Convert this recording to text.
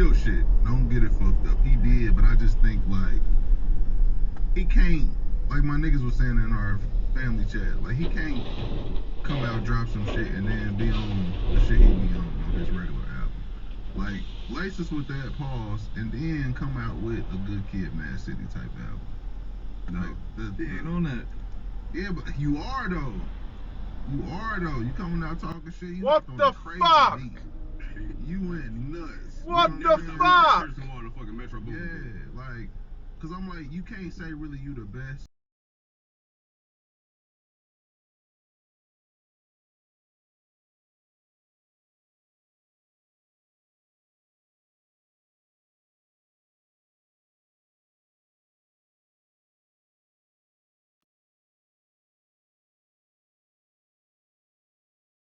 killed shit. Don't get it fucked up. He did, but I just think like he can't. Like my niggas was saying in our family chat, like he can't come out, drop some shit, and then be on the shit he be on his regular album. Like lace us with that pause, and then come out with a Good Kid, Mad City type album. No, they ain't on that. Yeah, but you are though. You are though. You coming out talking shit. You What the fuck? Beat. You went nuts. What you the fuck? Yeah, like, cause I'm like, you can't say really you the best.